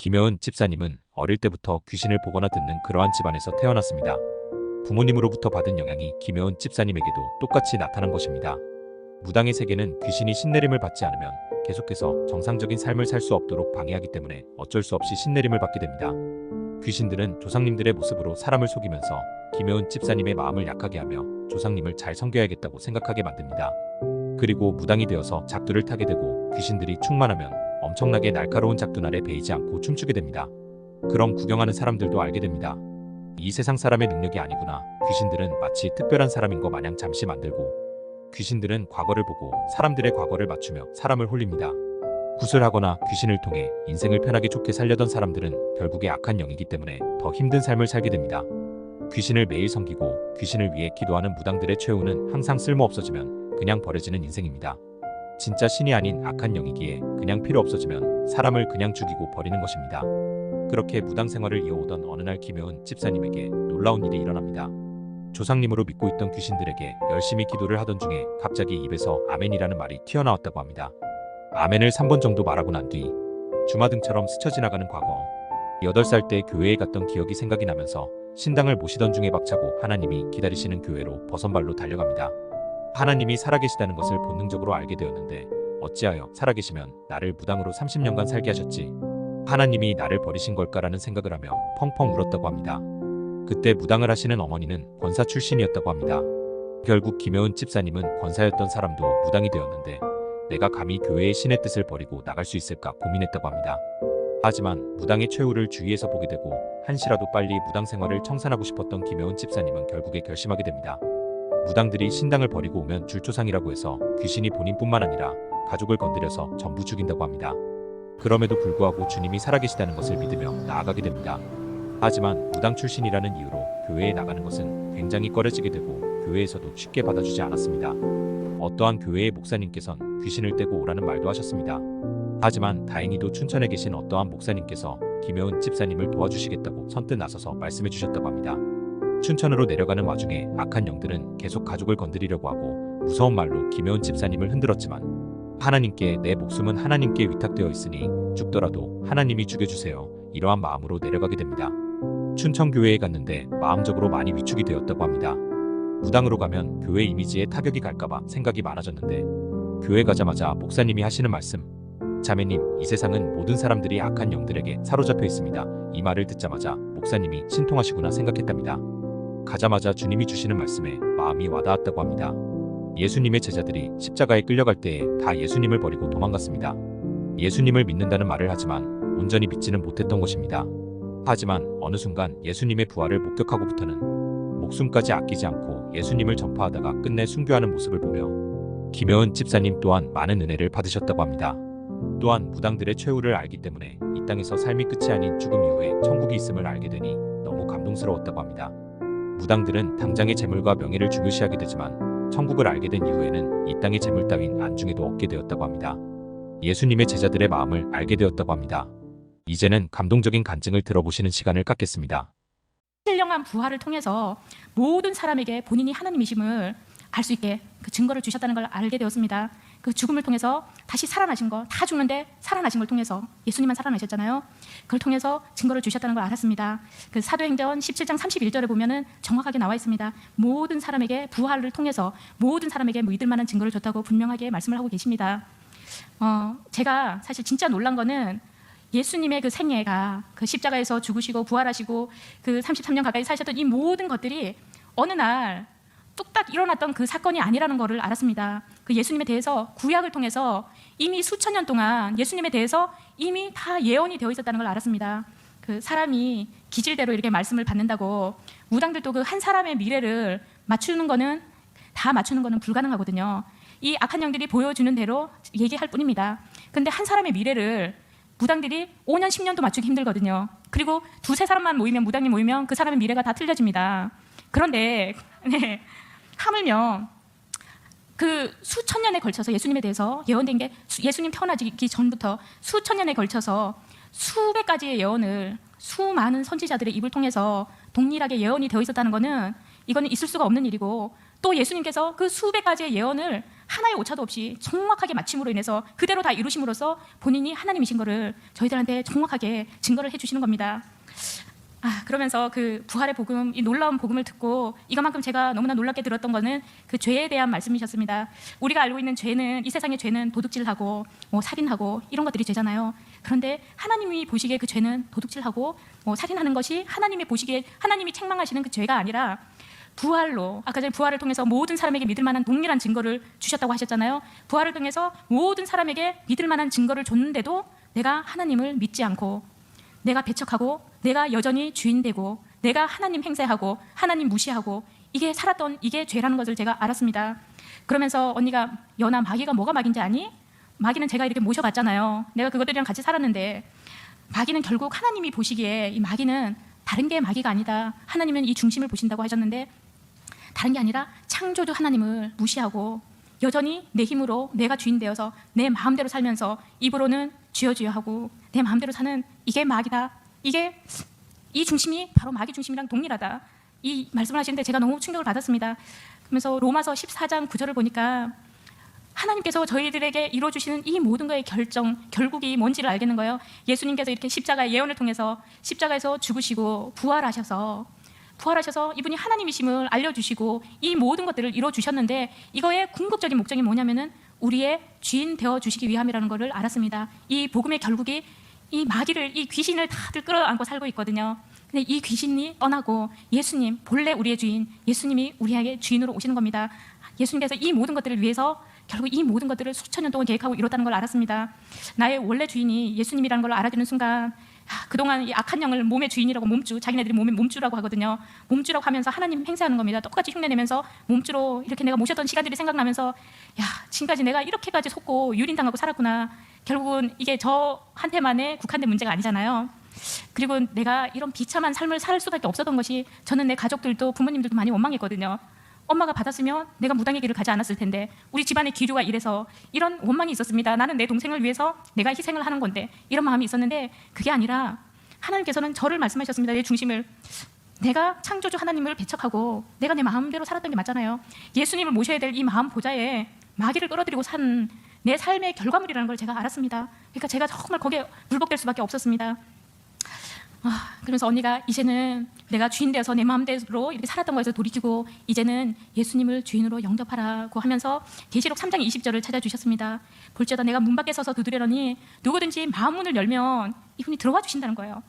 김여은 집사님은 어릴 때부터 귀신을 보거나 듣는 그러한 집안에서 태어났습니다. 부모님으로부터 받은 영향이 김여은 집사님에게도 똑같이 나타난 것입니다. 무당의 세계는 귀신이 신내림을 받지 않으면 계속해서 정상적인 삶을 살 수 없도록 방해하기 때문에 어쩔 수 없이 신내림을 받게 됩니다. 귀신들은 조상님들의 모습으로 사람을 속이면서 김여은 집사님의 마음을 약하게 하며 조상님을 잘 섬겨야겠다고 생각하게 만듭니다. 그리고 무당이 되어서 작두를 타게 되고 귀신들이 충만하면 엄청나게 날카로운 작두날에 베이지 않고 춤추게 됩니다. 그럼 구경하는 사람들도 알게 됩니다. 이 세상 사람의 능력이 아니구나. 귀신들은 마치 특별한 사람인 것 마냥 잠시 만들고 귀신들은 과거를 보고 사람들의 과거를 맞추며 사람을 홀립니다. 구슬하거나 귀신을 통해 인생을 편하게 좋게 살려던 사람들은 결국에 악한 영이기 때문에 더 힘든 삶을 살게 됩니다. 귀신을 매일 섬기고 귀신을 위해 기도하는 무당들의 최후는 항상 쓸모 없어지면 그냥 버려지는 인생입니다. 진짜 신이 아닌 악한 영이기에 그냥 필요 없어지면 사람을 그냥 죽이고 버리는 것입니다. 그렇게 무당 생활을 이어오던 어느 날 김여은 집사님에게 놀라운 일이 일어납니다. 조상님으로 믿고 있던 귀신들에게 열심히 기도를 하던 중에 갑자기 입에서 아멘이라는 말이 튀어나왔다고 합니다. 아멘을 3번 정도 말하고 난 뒤 주마등처럼 스쳐 지나가는 과거, 8살 때 교회에 갔던 기억이 생각이 나면서 신당을 모시던 중에 박차고 하나님이 기다리시는 교회로 버선발로 달려갑니다. 하나님이 살아계시다는 것을 본능적으로 알게 되었는데 어찌하여 살아계시면 나를 무당으로 30년간 살게 하셨지? 하나님이 나를 버리신 걸까라는 생각을 하며 펑펑 울었다고 합니다. 그때 무당을 하시는 어머니는 권사 출신이었다고 합니다. 결국 김여은 집사님은 권사였던 사람도 무당이 되었는데 내가 감히 교회의 신의 뜻을 버리고 나갈 수 있을까 고민했다고 합니다. 하지만 무당의 최후를 주위에서 보게 되고 한시라도 빨리 무당 생활을 청산하고 싶었던 김여은 집사님은 결국에 결심하게 됩니다. 무당들이 신당을 버리고 오면 줄조상이라고 해서 귀신이 본인뿐만 아니라 가족을 건드려서 전부 죽인다고 합니다. 그럼에도 불구하고 주님이 살아계시다는 것을 믿으며 나아가게 됩니다. 하지만 무당 출신이라는 이유로 교회에 나가는 것은 굉장히 꺼려지게 되고 교회에서도 쉽게 받아주지 않았습니다. 어떠한 교회의 목사님께선 귀신을 떼고 오라는 말도 하셨습니다. 하지만 다행히도 춘천에 계신 어떠한 목사님께서 김여은 집사님을 도와주시겠다고 선뜻 나서서 말씀해 주셨다고 합니다. 춘천으로 내려가는 와중에 악한 영들은 계속 가족을 건드리려고 하고 무서운 말로 김여은 집사님을 흔들었지만 하나님께 내 목숨은 하나님께 위탁되어 있으니 죽더라도 하나님이 죽여주세요. 이러한 마음으로 내려가게 됩니다. 춘천교회에 갔는데 마음적으로 많이 위축이 되었다고 합니다. 무당으로 가면 교회 이미지에 타격이 갈까봐 생각이 많아졌는데 교회 가자마자 목사님이 하시는 말씀, 자매님, 이 세상은 모든 사람들이 악한 영들에게 사로잡혀 있습니다. 이 말을 듣자마자 목사님이 신통하시구나 생각했답니다. 가자마자 주님이 주시는 말씀에 마음이 와닿았다고 합니다. 예수님의 제자들이 십자가에 끌려갈 때에 다 예수님을 버리고 도망갔습니다. 예수님을 믿는다는 말을 하지만 온전히 믿지는 못했던 것입니다. 하지만 어느 순간 예수님의 부활을 목격하고부터는 목숨까지 아끼지 않고 예수님을 전파하다가 끝내 순교하는 모습을 보며 김여은 집사님 또한 많은 은혜를 받으셨다고 합니다. 또한 무당들의 최후를 알기 때문에 이 땅에서 삶이 끝이 아닌 죽음 이후에 천국이 있음을 알게 되니 너무 감동스러웠다고 합니다. 무당들은 당장의 재물과 명예를 중요시하게 되지만 천국을 알게 된 이후에는 이 땅의 재물 따윈 안중에도 얻게 되었다고 합니다. 예수님의 제자들의 마음을 알게 되었다고 합니다. 이제는 감동적인 간증을 들어보시는 시간을 갖겠습니다. 신령한 부활을 통해서 모든 사람에게 본인이 하나님이심을 알 수 있게 그 증거를 주셨다는 걸 알게 되었습니다. 그 죽음을 통해서 다시 살아나신 거, 다 죽는데 살아나신 걸 통해서 예수님만 살아나셨잖아요. 그걸 통해서 증거를 주셨다는 걸 알았습니다. 그 사도행전 17장 31절에 보면은 정확하게 나와 있습니다. 모든 사람에게 부활을 통해서 모든 사람에게 믿을 만한 증거를 줬다고 분명하게 말씀을 하고 계십니다. 제가 사실 진짜 놀란 거는 예수님의 그 생애가 그 십자가에서 죽으시고 부활하시고 그 33년 가까이 사셨던 이 모든 것들이 어느 날 뚝딱 일어났던 그 사건이 아니라는 것을 알았습니다. 그 예수님에 대해서 구약을 통해서 이미 수천 년 동안 예수님에 대해서 이미 다 예언이 되어 있었다는 걸 알았습니다. 그 사람이 기질대로 이렇게 말씀을 받는다고 무당들도 그 한 사람의 미래를 맞추는 거는 다 맞추는 거는 불가능하거든요. 이 악한 영들이 보여주는 대로 얘기할 뿐입니다. 근데 한 사람의 미래를 무당들이 5년, 10년도 맞추기 힘들거든요. 그리고 두세 사람만 모이면, 무당이 모이면 그 사람의 미래가 다 틀려집니다. 그런데 하물며 그 수천 년에 걸쳐서 예수님에 대해서 예언된 게 예수님 태어나기 전부터 수천 년에 걸쳐서 수백 가지의 예언을 수많은 선지자들의 입을 통해서 동일하게 예언이 되어 있었다는 것은 이거는 있을 수가 없는 일이고 또 예수님께서 그 수백 가지의 예언을 하나의 오차도 없이 정확하게 맞춤으로 인해서 그대로 다 이루심으로써 본인이 하나님이신 거를 저희들한테 정확하게 증거를 해주시는 겁니다. 그러면서 그 부활의 복음, 이 놀라운 복음을 듣고 이것만큼 제가 너무나 놀랍게 들었던 거는 그 죄에 대한 말씀이셨습니다. 우리가 알고 있는 죄는, 이 세상의 죄는 도둑질하고 살인하고 이런 것들이 죄잖아요. 그런데 하나님이 보시기에 그 죄는 도둑질하고 살인하는 것이 하나님이 보시기에 하나님이 책망하시는 그 죄가 아니라 부활로, 아까 전에 부활을 통해서 모든 사람에게 믿을 만한 동일한 증거를 주셨다고 하셨잖아요. 부활을 통해서 모든 사람에게 믿을 만한 증거를 줬는데도 내가 하나님을 믿지 않고, 내가 배척하고, 내가 여전히 주인되고, 내가 하나님 행세하고 하나님 무시하고 이게 살았던 이게 죄라는 것을 제가 알았습니다. 그러면서 언니가 연아 마귀가 뭐가 마귀인지 아니? 마귀는 제가 이렇게 모셔봤잖아요. 내가 그것들이랑 같이 살았는데 마귀는 결국 하나님이 보시기에 이 마귀는 다른 게 마귀가 아니다. 하나님은 이 중심을 보신다고 하셨는데 다른 게 아니라 창조주 하나님을 무시하고 여전히 내 힘으로 내가 주인 되어서 내 마음대로 살면서 입으로는 주여 주여 하고 내 마음대로 사는 이게 마귀다. 이게 이 중심이 바로 마귀 중심이랑 동일하다. 이 말씀을 하시는데 제가 너무 충격을 받았습니다. 그러면서 로마서 14장 9절을 보니까 하나님께서 저희들에게 이루어주시는 이 모든 거의 결국이 뭔지를 알겠는 거예요. 예수님께서 이렇게 십자가의 예언을 통해서 십자가에서 죽으시고 부활하셔서 이분이 하나님이심을 알려주시고 이 모든 것들을 이루어주셨는데 이거의 궁극적인 목적이 뭐냐면은 우리의 주인 되어주시기 위함이라는 것을 알았습니다. 이 복음의 결국이 이 마귀를, 이 귀신을 다들 끌어안고 살고 있거든요. 근데 이 귀신이 떠나고 예수님, 본래 우리의 주인, 예수님이 우리에게 주인으로 오시는 겁니다. 예수님께서 이 모든 것들을 위해서 결국 이 모든 것들을 수천 년 동안 계획하고 이뤘다는 걸 알았습니다. 나의 원래 주인이 예수님이라는 걸 알아주는 순간 그동안 이 악한 영을 몸의 주인이라고 몸주, 자기네들이 몸의 몸주라고 하거든요. 몸주라고 하면서 하나님 행세하는 겁니다. 똑같이 흉내내면서 몸주로 이렇게 내가 모셨던 시간들이 생각나면서 지금까지 내가 이렇게까지 속고 유린당하고 살았구나. 결국은 이게 저한테만의 국한된 문제가 아니잖아요. 그리고 내가 이런 비참한 삶을 살 수밖에 없었던 것이 저는 내 가족들도 부모님들도 많이 원망했거든요. 엄마가 받았으면 내가 무당의 길을 가지 않았을 텐데 우리 집안의 기류가 이래서 이런 원망이 있었습니다. 나는 내 동생을 위해서 내가 희생을 하는 건데 이런 마음이 있었는데 그게 아니라 하나님께서는 저를 말씀하셨습니다. 내 중심을 내가 창조주 하나님을 배척하고 내가 내 마음대로 살았던 게 맞잖아요. 예수님을 모셔야 될 이 마음 보좌에 마귀를 끌어들이고 산 내 삶의 결과물이라는 걸 제가 알았습니다. 그러니까 제가 정말 거기에 물복될 수밖에 없었습니다. 그러면서 언니가 이제는 내가 주인 되어서 내 마음대로 이렇게 살았던 거에서 돌이키고 이제는 예수님을 주인으로 영접하라고 하면서 계시록 3장 20절을 찾아주셨습니다. 볼지어다 내가 문 밖에 서서 두드리려니 누구든지 마음 문을 열면 이분이 들어와 주신다는 거예요.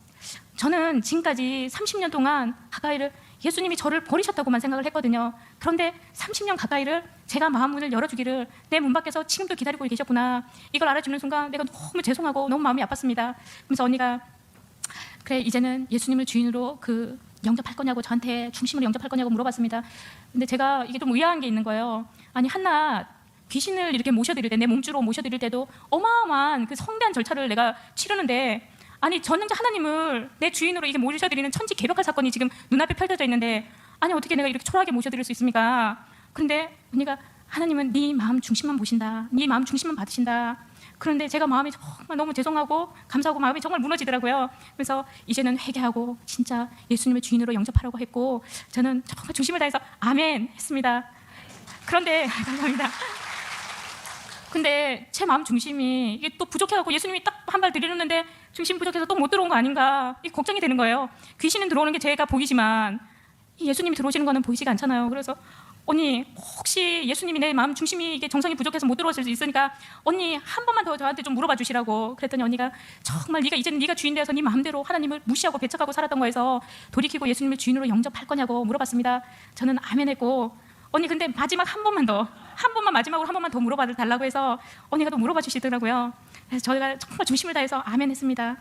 저는 지금까지 30년 동안 가까이를 예수님이 저를 버리셨다고만 생각을 했거든요. 그런데 30년 가까이를 제가 마음 문을 열어주기를 내 문 밖에서 지금도 기다리고 계셨구나. 이걸 알아주는 순간 내가 너무 죄송하고 너무 마음이 아팠습니다. 그래서 언니가 그래 이제는 예수님을 주인으로 영접할 거냐고 저한테 중심으로 영접할 거냐고 물어봤습니다. 근데 제가 이게 좀 의아한 게 있는 거예요. 아니 한낱 귀신을 이렇게 모셔드릴 때 내 몸주로 모셔드릴 때도 어마어마한 그 성대한 절차를 내가 치르는데 아니 전능자 하나님을 내 주인으로 이게 모셔드리는 천지 개벽할 사건이 지금 눈앞에 펼쳐져 있는데 아니 어떻게 내가 이렇게 초라하게 모셔드릴 수 있습니까? 그런데 언니가 하나님은 네 마음 중심만 보신다. 네 마음 중심만 받으신다. 그런데 제가 마음이 정말 너무 죄송하고 감사하고 마음이 정말 무너지더라고요. 그래서 이제는 회개하고 진짜 예수님의 주인으로 영접하라고 했고 저는 정말 중심을 다해서 아멘 했습니다. 그런데 감사합니다. 근데 제 마음 중심이 이게 또 부족해갖고 예수님이 딱 한 발 들이려는데 중심 부족해서 또 못 들어온 거 아닌가 이 걱정이 되는 거예요. 귀신은 들어오는 게 제가 보이지만 예수님이 들어오시는 거는 보이지가 않잖아요. 그래서 언니 혹시 예수님이 내 마음 중심이 이게 정성이 부족해서 못 들어왔을 수 있으니까 언니 한 번만 더 저한테 좀 물어봐 주시라고 그랬더니 언니가 정말 네가 이제는 네가 주인 되어서 네 마음대로 하나님을 무시하고 배척하고 살았던 거에서 돌이키고 예수님을 주인으로 영접할 거냐고 물어봤습니다. 저는 아멘 했고 언니 근데 마지막 마지막으로 한 번만 더 물어봐 달라고 해서 언니가 또 물어봐 주시더라고요. 그래서 저희가 정말 중심을 다해서 아멘 했습니다.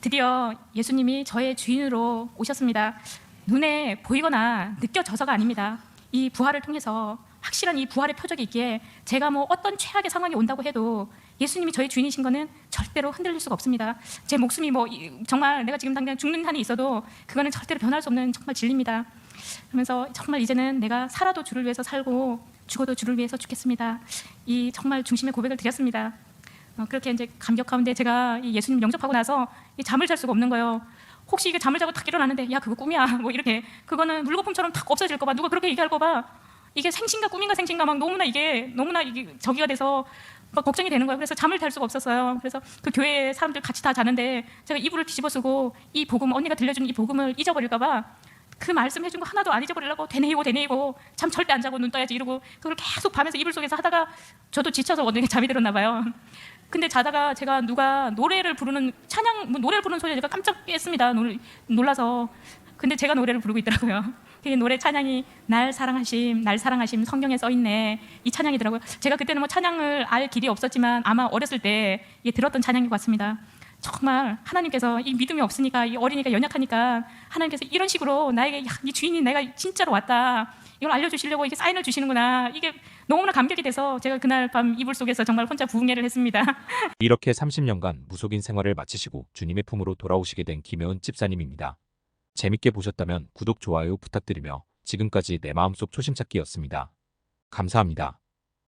드디어 예수님이 저의 주인으로 오셨습니다. 눈에 보이거나 느껴져서가 아닙니다. 이 부활을 통해서 확실한 이 부활의 표적이 있기에 제가 뭐 어떤 최악의 상황이 온다고 해도 예수님이 저의 주인이신 거는 절대로 흔들릴 수가 없습니다. 제 목숨이 뭐 정말 내가 지금 당장 죽는 한이 있어도 그거는 절대로 변할 수 없는 정말 진리입니다. 그러면서 정말 이제는 내가 살아도 주를 위해서 살고 죽어도 주를 위해서 죽겠습니다. 이 정말 중심의 고백을 드렸습니다. 그렇게 이제 감격 가운데 제가 이 예수님 영접하고 나서 이 잠을 잘 수가 없는 거예요. 혹시 이게 잠을 자고 탁 일어나는데 야 그거 꿈이야 뭐 이렇게 그거는 물거품처럼 탁 없어질까 봐 누가 그렇게 얘기할까 봐 이게 생신가 꿈인가 생신가 막 너무나 이게 저기가 돼서 막 걱정이 되는 거예요. 그래서 잠을 잘 수가 없었어요. 그래서 그 교회 사람들 같이 다 자는데 제가 이불을 뒤집어 쓰고 이 복음, 언니가 들려준 이 복음을 잊어버릴까 봐 그 말씀 해준 거 하나도 안 잊어버리려고 되뇌이고 잠 절대 안 자고 눈 떠야지 이러고 그걸 계속 밤에서 이불 속에서 하다가 저도 지쳐서 어떻게 잠이 들었나 봐요. 근데 자다가 제가 누가 노래를 부르는 노래를 부르는 소리에 제가 깜짝 깼습니다. 놀라서. 근데 제가 노래를 부르고 있더라고요. 그 노래 찬양이 날 사랑하심 성경에 써 있네. 이 찬양이더라고요. 제가 그때는 뭐 찬양을 알 길이 없었지만 아마 어렸을 때 들었던 찬양인 것 같습니다. 정말 하나님께서 이 믿음이 없으니까 이 어린이가 연약하니까 하나님께서 이런 식으로 나에게 이 주인이 내가 진짜로 왔다. 이걸 알려주시려고 이게 사인을 주시는구나. 이게 너무나 감격이 돼서 제가 그날 밤 이불 속에서 정말 혼자 부흥회를 했습니다. 이렇게 30년간 무속인 생활을 마치시고 주님의 품으로 돌아오시게 된 김혜은 집사님입니다. 재밌게 보셨다면 구독, 좋아요 부탁드리며 지금까지 내 마음속 초심찾기였습니다. 감사합니다.